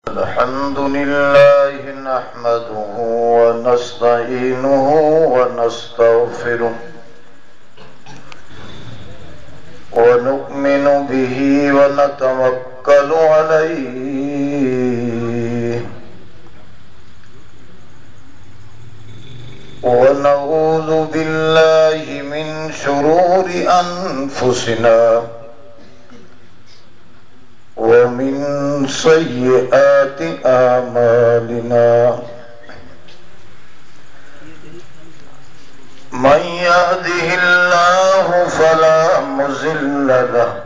الحمد لله نحمده ونستعينه ونستغفره ونؤمن به ونتوكل عليه ونعوذ بالله من شرور أنفسنا ومن سيئات أعمالنا من يهده الله فلا مضل له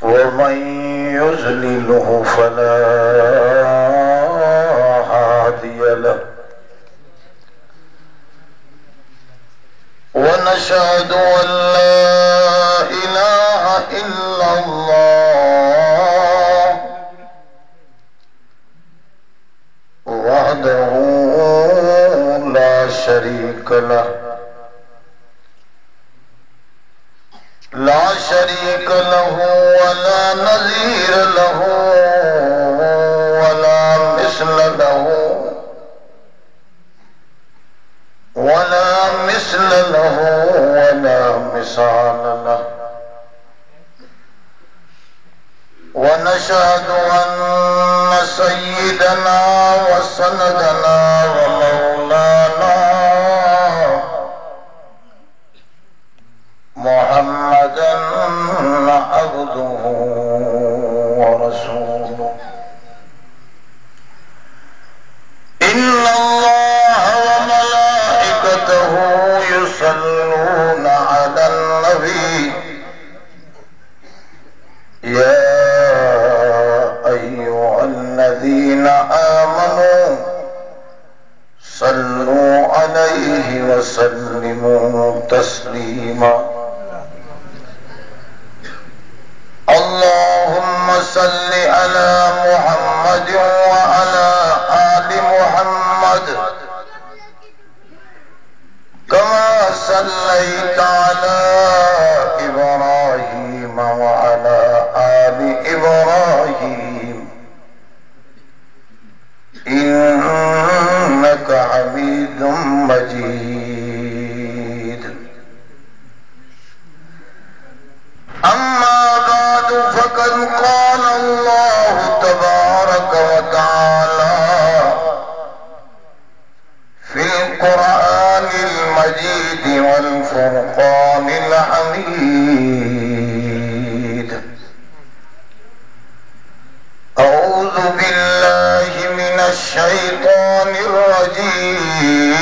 ومن يضلله فلا هادي له ونشهد أن لا إله إلا الله وحده لا شريك له ولا نظير له ولا مثل له ولا مثال له ونشهد أن سيدنا وسندنا ومولانا محمدا عبده ورسوله إن الله وملائكته يصلون على النبي يا أيها الذين آمنوا صلوا عليه وسلموا تسليما اللهم صل على محمد وعلى آل محمد كما صليت على إبراهيم وعلى آل إبراهيم إنك حميد مجيد أما بعد فقد قال الله تبارك وتعالى في القرآن المجيد والفرقان الحميد أعوذ بالله من الشيطان الرجيم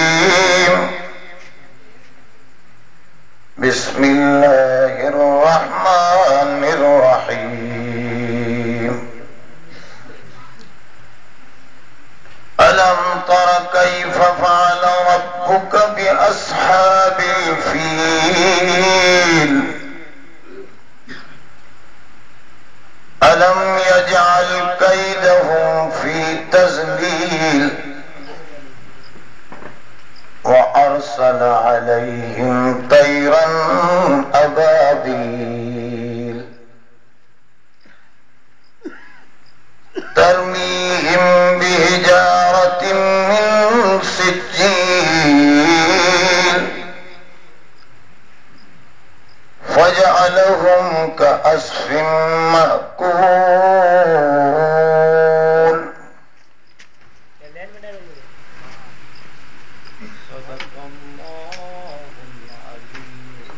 بسم الله الرحمن الرحيم ألم تر كيف فعل ربك بأصحاب الفيل ألم يجعل كيدهم في تضليل وأرسل عليهم طيرا أبابيل ترميهم بحجارة من سجيل فجعلهم كعصف مأكول صدق الله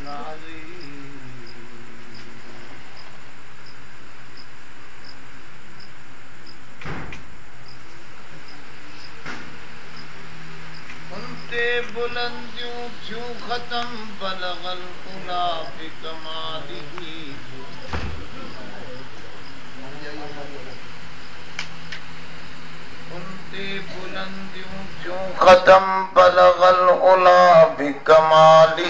العظيم. انتے بلندیوں کیوں ختم بلغ العلا بکمالہ انتے بلندیوں کیوں ختم بلغ العلا بکمالہ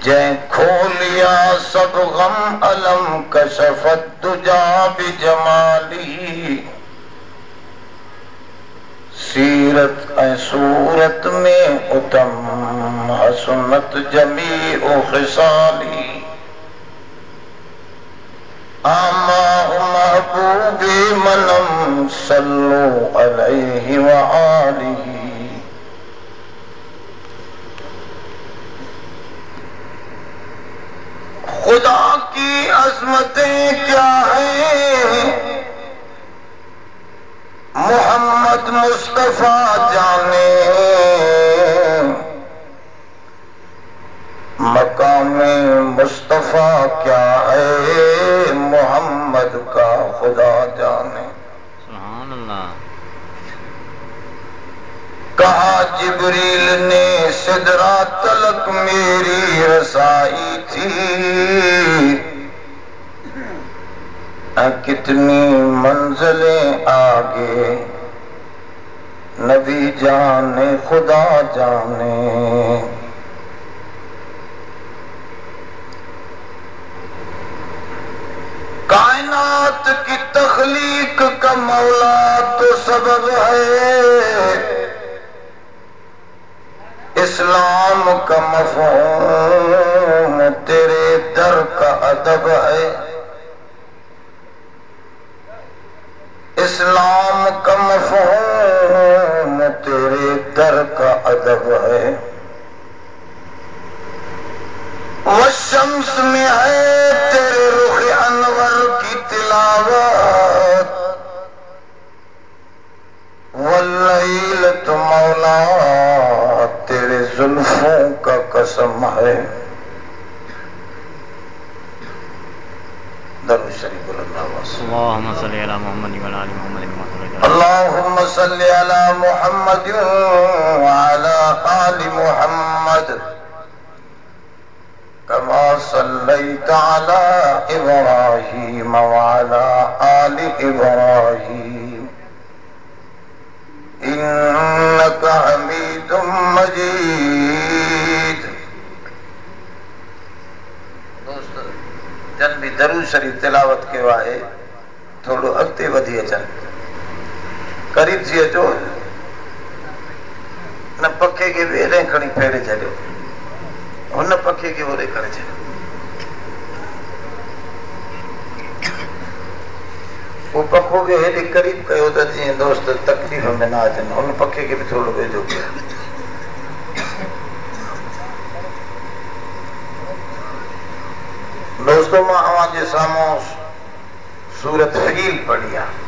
جے کھولیا سب غم علم کشفت دجا بجمالہ سیرت صورت میں اتم حسنت جمیع خصالی आमा महबूबे मनम सल्लु अलैहि व आलिही। खुदा की अजमतें क्या हैं मोहम्मद मुस्तफा जाने, मकामे मुस्तफा क्या है मोहम्मद का खुदा जाने। सुभान अल्लाह। कहा जिब्रील ने सिदरा तलक मेरी रसाई थी, कितनी मंजिलें आगे नबी जाने खुदा जाने। कायनात की तख्लीक का मौला तो सबब है, इस्लाम का मफ़हूम तेरे दर का अदब है। इस्लाम का मफ़हूम तेरे दर का अदब है। वो शम्स में है तेरे रुख अनवर की तिलावत, वल्लैल तो मौला तेरे जुल्फों का कसम है। दरूद शरीफ अल्लाहुम्मा सल्ली अला मुहम्मद व अला आलि मुहम्मद। अल्लाहुम्मा सल्ली अला मुहम्मद व अला आलि मुहम्मद कमा सल्लैता अला इब्राहीम व अला आलि इब्राहीम इन्नका हमीदुम मजीद। दोस्त जन भी दरूद शरीफ तिलावत कयो आहे, थोड़ो अॻिते वधी अचनि, करीब थी अचो, न पखे खे बि एॾे खणी फेरे छॾियो, हुन पखे खे ओॾे करे छॾियो। वो पखो खे हेॾे करीब कयो त जीअं दोस्त तकलीफ़ में न अचनि, हुन पखे खे बि थोरो वेझो कयो। दोस्तों मां अवां जे साम्हूं सूरत फील पढ़ी आहे।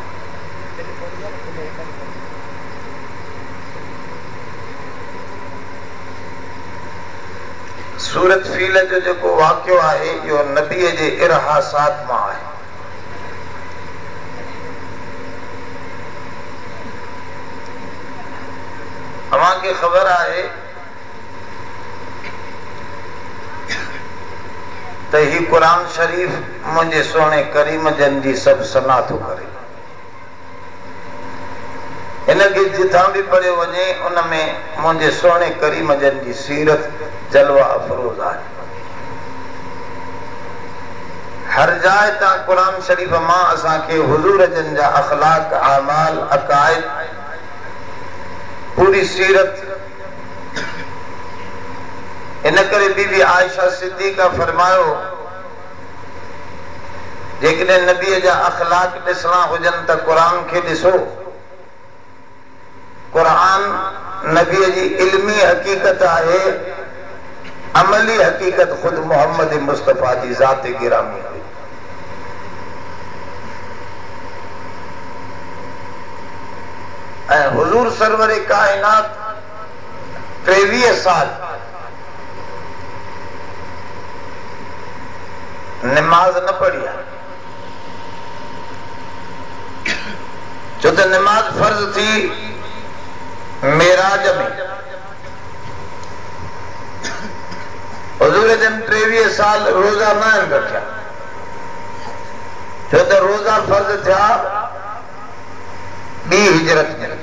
सूरत फील जो जेको वाक़ियो आहे इहो नबीअ जे इरहासात मां आहे। अवांखे ख़बर आहे त ही कुरान शरीफ़ मुंहिंजे सोने करीम जन जी सभु सना थो करे। हिनखे जिथां बि पढ़ियो वञे उन में मुंहिंजे सोने करीम जन जी सीरत जलवा अफरोज़ आहे। हर जाइ तां कुरान शरीफ़ मां असांखे हुज़ूर जन जा अखलाक, आमाल, अकाइद, पूरी सीरत। इन करे बीबी आयशा सिद्दीक़ा फरमायो, जेकॾहिं नबीअ जा अखलाक ॾिसणा हुजनि त क़ुरान खे ॾिसो। क़ुरान नबीअ जी इल्मी हक़ीक़त आहे, अमली हक़ीक़त ख़ुद मोहम्मद मुस्तफ़ा जी ज़ात गिरामी हुई। ऐं हुज़ूर सरवर काइनात 23 साल नमाज न पढ़ी आहे, छो त नमाज फर्ज़ थी मेराज में। हुज़ूर जन 23 साल रोज़ा न आहिनि रखिया, छो त रोज़ा फर्ज़ थिया ॿी हिजरत में।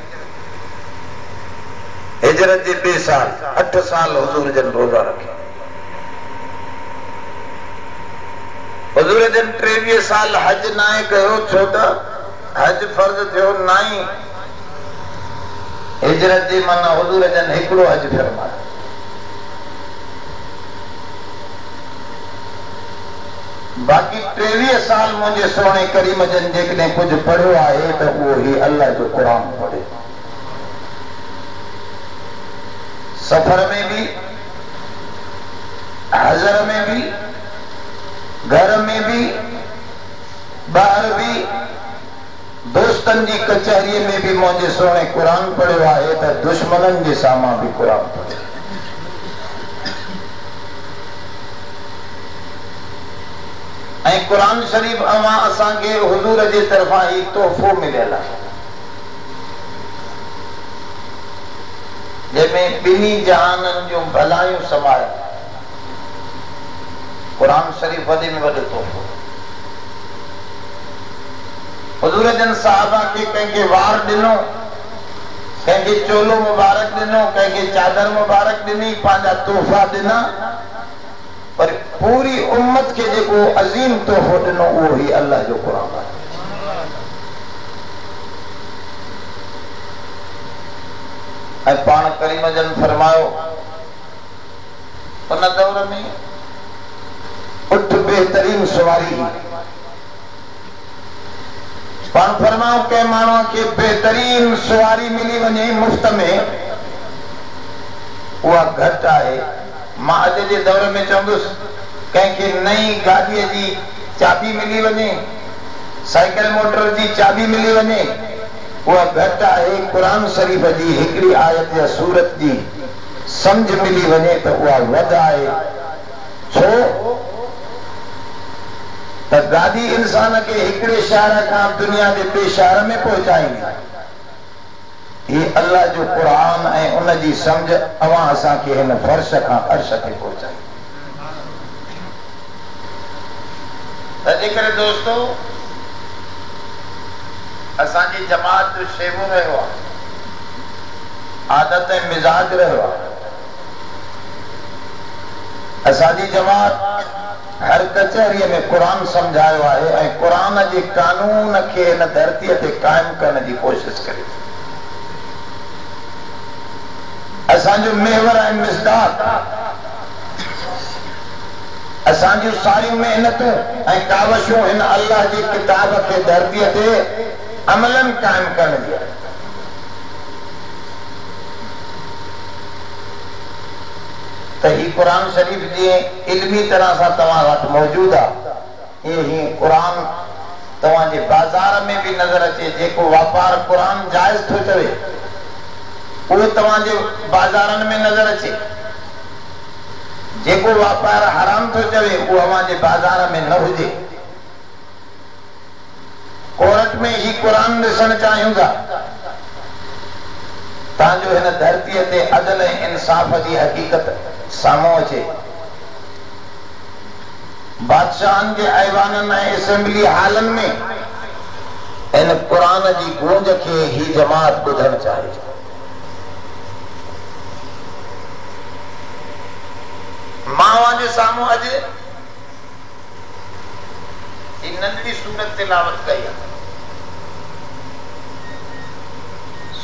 हिजरत जे ॿिए साल 8 साल हुज़ूर जन रोज़ा रखिया। हुज़ूर जन 23 साल हज न कयो, छो त हज फर्ज़ थियो 9 हिजरत जी, माना हुज़ूर जन हिकिड़ो हज फरमायो। बाक़ी 23 साल मुझे सोने करीम जन जेकॾहिं कुछ पढ़ियो आहे त उहो ही अल्लाह जो क़ुरान पढ़े। सफ़र में भी, हज़र में भी, घर में भी, बाहर भी, दोस्तन जी कचहरी में भी मुझे सोने कुरान पढ़ियो आहे त दुश्मनन जे साम्हूं भी कुरान पढ़े। ऐं कुरान शरीफ अवां असांखे हुजूर जे तरफ़ां ही तोहफ़ो मिलियल आहे, जंहिंमें ॿिन्ही जहाननि जूं भलायूं समायल। कुरान शरीफ वॾे में वॾो तोहफ़ो। हुजूर जन साहबा के कंहिंखे वार ॾिनो, कंहिंखे चोलो मुबारक ॾिनो, कंहिंखे चादर मुबारक ॾिनी, पंहिंजा तोहफ़ा ॾिना, पर पूरी उम्मत के जेको अज़ीम तोहफ़ो ॾिनो उहो ही अल्लाह जो क़ुरान आहे। ऐं पाण करीम जन फरमायो उन दौर में उठ बेहतरीन सवारी। पाण फरमाओ के माण्हूअ खे बेहतरीन सवारी मिली वञे मुफ्त में, उहा घटि आहे। मां अॼु जे दौर में चवंदुसि कंहिंखे नई गाॾीअ जी चाबी मिली वञे, साइकिल मोटर जी चाबी मिली वञे, उहा घटि आहे। क़ुरान शरीफ जी हिकिड़ी आयत या सूरत जी सम्झ मिली वञे त उहा वधि आहे। छो त गाॾी इंसान खे हिकिड़े शहर खां दुनिया जे ॿिए शहर में पहुचाईंदी। ही अल्लाह जो क़ुरान ऐं उन जी सम्झ अवां असांखे हिन फर्श खां अर्श ते पहुचाई। तंहिंजे करे दोस्तो असांजी जमात जो शेवो रहियो आहे, आदत ऐं मिजाज रहियो आहे। असांजी जमात हर कचहरीअ में क़ुरान समझायो आहे ऐं क़ुरान जे कानून खे हिन धरतीअ ते क़ाइम करण जी कोशिश करे। असांजो महवर ऐं मिसदाक, असांजूं सारियूं महिनतूं ऐं कावशूं हिन अल्लाह जी किताब खे धरतीअ ते अमलन क़ाइम करण जी आहे। त ही क़ुरान शरीफ जीअं इल्मी तरह सां तव्हां वटि मौजूद आहे, ईअं ही क़ुरान तव्हांजे बाज़ार में भी नज़र अचे। जेको वापार क़ुरान जाइज़ थो चवे उहो तव्हांजे बाज़ारनि में नज़र अचे, जेको वापार हराम थो चवे उहो अव्हांजे बाज़ार में न हुजे। कोर्ट में ही क़ुरान ॾिसणु चाहियूं था तांजो हिन धरतीअ ते अदल ऐं इंसाफ़ जी हक़ीक़त साम्हूं अचे। बादशाहनि जे ऐवाननि ऐं असेंबली हालनि में हिन क़ुरान जी गूंज खे ही जमात ॿुधणु चाहे। मां जे साम्हूं अॼु ही नंढड़ी सूरत तिलावत कई आहे।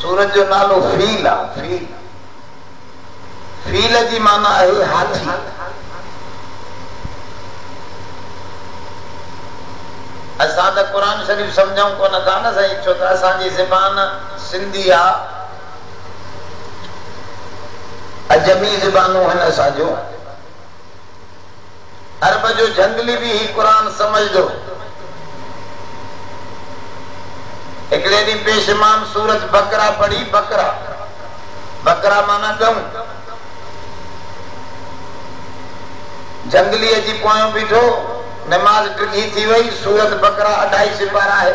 सूरत जो नालो फील आहे। फील जी माना आहे हाथी। असां त क़ुरान शरीफ समझूं कोन था न साईं, छो त असांजी ज़बान सिंधी आहे, अजमी ज़बानूं आहिनि असांजो। अरब जो जंगली भी ही क़ुरान समझदो। हिकिड़े ॾींहुं पेशमान सूरत बकरा पढ़ी। बकरा बकरा माना गऊं। जंगलीअ जी पोयों बीठो, नमाज डिघी थी वई। सूरत बकरा 28 सिपारा है।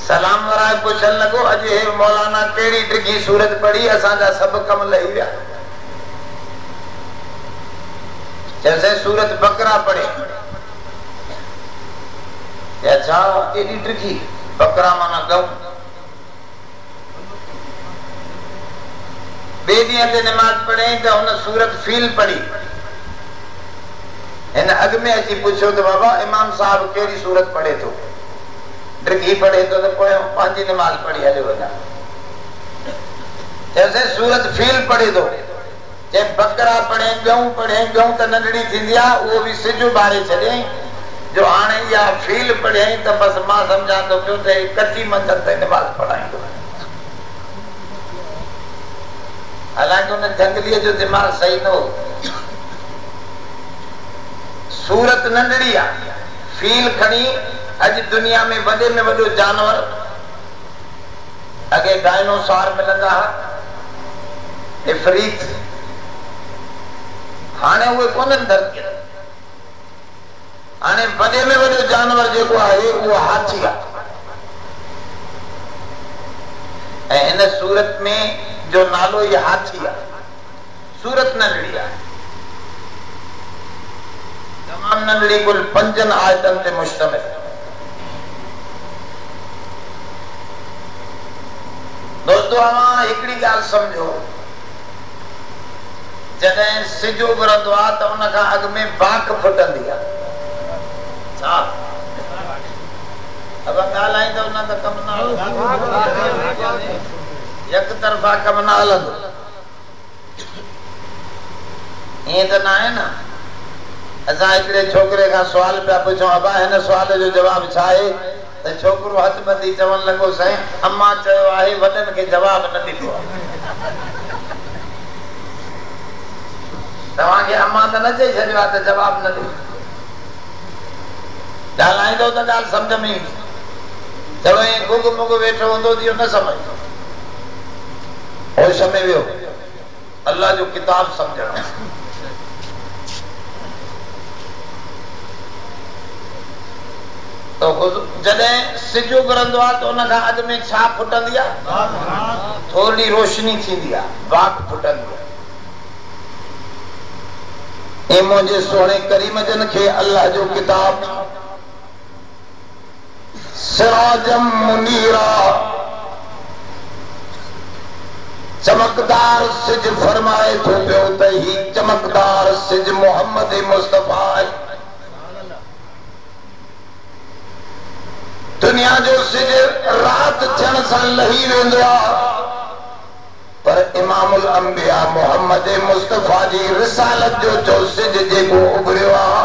सलाम वराए पुछण लॻो, अॼु हे मौलाना कहिड़ी डिघी सूरत पढ़ी, असांजा सभु कम लही विया। जैसे सूरत बकरा पढ़े, अच्छा एडी डिघी। बकरा माना गऊं। ॿिए ॾींहं ते नमाज पढ़े त हुन सूरत फील पढ़ी। हिन अॻ में अची पुछियो त बाबा इमाम साहब कहिड़ी सूरत पढ़े थो? डिघी पढ़े थो त पोइ पंहिंजी नमाज पढ़ी हलियो वञा। जैसे सूरत फील पढ़े थो जे बकरा पढ़े गऊं त नंढड़ी थींदी आहे, उहो बि सिज बारे छॾियईं। जो हाणे इहा फील पढ़ियईं त बसि मां सम्झां थो पियो त कची मंझंदि ताईं नमाज़ पढ़ाईंदो। हालांकि उन जंगलीअ जो दिमाग़ सही न हो। सूरत नंढड़ी आहे, फील खणी अॼु दुनिया में वॾे में वॾो जानवर, अॻे डायनोसॉर मिलंदा हुआ, इफ़रीत, हाणे उहे कोन्हनि धरतीअ। हाणे वॾे में वॾो जानवर जेको आहे उहो हाथी आहे। ऐं हिन सूरत में जो नालो ई हाथी आहे। सूरत नंढड़ी आहे, तमामु नंढड़ी, कुल 5 आयतनि ते मुश्तमिल। दोस्तो अवां हिकिड़ी ॻाल्हि सम्झो, जॾहिं सिज उभरंदो आहे त उन खां अॻु में बाक फुटंदी आहे। छा अब ॻाल्हाईंदव न त कमु न हलंदो, एक तरफ़ा कमु न हलंदो। ईअं त न आहे न। असां हिकिड़े छोकिरे खां सुवाल पिया पुछूं, अबा हिन सुवाल जो जवाबु छा आहे? त छोकिरो हथ ॿधी चवण लॻो, साईं अम्मा चयो आहे वॾनि खे जवाबु न ॾिबो आहे। तव्हांखे अम्मा त न चई छॾियो आहे त जवाबु न ॾिबो? ॻाल्हाईंदो त ॻाल्हि सम्झ में ईंदी। चलो ईअं गुग मुग वेठो हूंदो त इहो न सम्झंदो, होश में वियो, अल्लाह जो किताब सम्झणो। जॾहिं सिज उभरंदो आहे त उन खां अॻु में छा फुटंदी आहे? थोरी रोशनी थींदी आहे, बाक फुटंदी आहे। ऐं मुंहिंजे सोणे करीम जन खे अल्लाह जो किताब सिराजम मुनीरा, चमकदार सिज फरमाए थो पियो त ही चमकदार सिज मोहम्मद मुस्तफा आहे। दुनिया जो सिज रात थियण सां लही वेंदो आहे, पर इमामुल अंबिया मोहम्मद मुस्तफा जी रिसालत जो सिज जेको उभरियो आहे,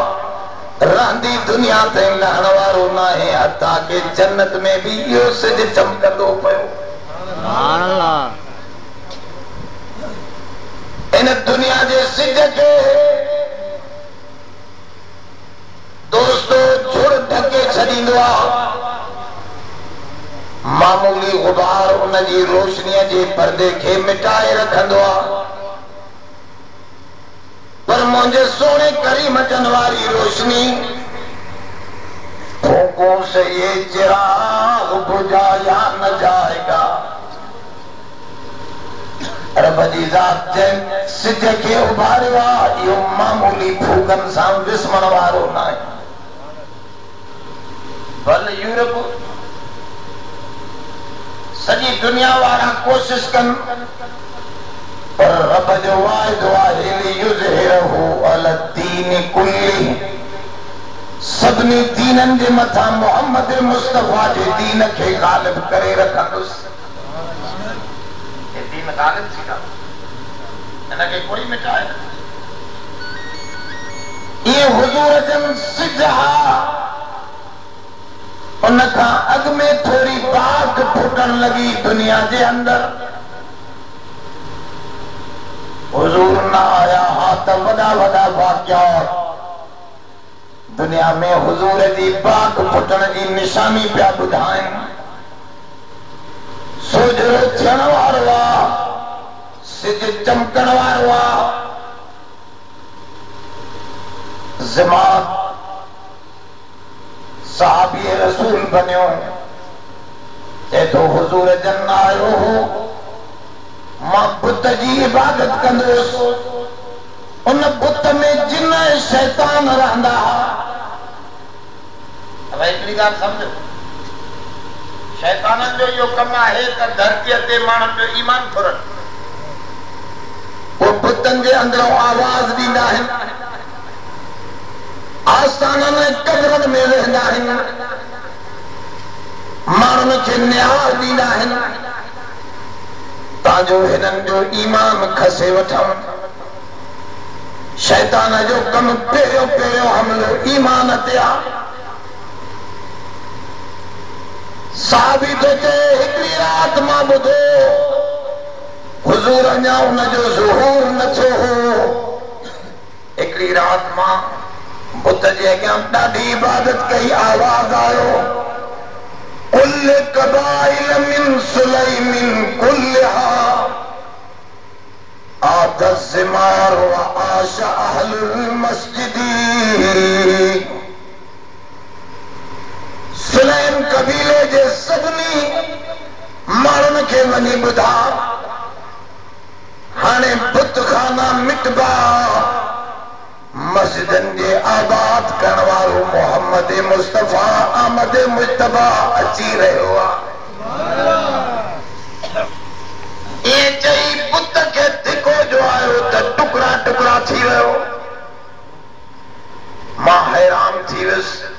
रहंदी दुनिया ताईं लहण वारो न आहे। हथा के जन्नत में बि इहो सिज चमकंदो पियो। इन दुनिया जे सिज खे दोस्तो झुड़ ढके छॾींदो आहे। मामूली गुबार उन जी रोशनीअ जे पर्दे खे मिटाए रखंदो आहे, पर मुंहिंजे सोने करीम जन वारी रोशनी फूकों से ये चिराग बुझाया न जाएगा। रब जी ज़ात जंहिं सिज खे उभारियो आहे, इहो मामूली फूकनि सां विस्मण वारो न आहे। भल यूरोप सॼी दुनिया वारा कोशिश कनि, पर रब जो वाइदो आहे लियुज़हिरहु अलद्दीन कुल्ली, सभिनी दीननि जे मथां मोहम्मद मुस्तफा जे दीन खे गालिब करे रखंदुसि। दीन गालिब थी रहा, हिनखे कोई मिटाए न। इहे हुज़ूर जन सिज हा, उन खां अॻु में थोरी बाक फुटण लॻी दुनिया जे अंदर। हुज़ूर न आया हा त वॾा वॾा वाक़ियात दुनिया में हुज़ूर जी बाक फुटण जी निशानी पिया ॿुधाइनि। सोजरो थियण वारो आहे, सिज चमकण वारो आहे। ज़िमात साहबी रसूल बनियो, चए थो हुज़ूर जन आयो हो, मां बुत जी इबादत कंदुसि, उन बुत में जिन शैतान रहंदा हुआ। हिकिड़ी ॻाल्हि सम्झो, शैताननि जो इहो कमु आहे त धरतीअ ते माण्हुनि जो ईमान फुरनि। उहे बुतनि जे अंदरों आवाज़ ॾींदा आहिनि, आस्थाननि ऐं कबरनि में वेंदा आहिनि, माण्हुनि खे न्याय ॾींदा आहिनि ताजो हिननि जो ईमान खसे वठनि। शैतान जो कम पहिरियों पहिरियों हमलो ईमान ते आ। साबित थे हिकड़ी रात मां ॿुधो हुजूर अञा उनजो ज़ुहूर न थियो हो। हिकड़ी रात मां बुत जे अॻियां ॾाढी इबादत कई, आवाज़ आयो कुल कबाइल मिन सुलैमिन कुल्हा आदस ज़िमार व आश अहलुल मस्जिदी। सुलैम कबीले जे सभिनी माण्हुनि खे वञी ॿुधा हाणे बुत खाना मिटबा, मस्जिदनि जे आबाद करण वारो मोहम्मद मुस्तफ़ा अहमद मुजतबा अची रहियो आहे। ये चई बुत खे धिको जो आयो त टुकड़ा टुकड़ा थी वियो। मां हैरान थी वियुसि।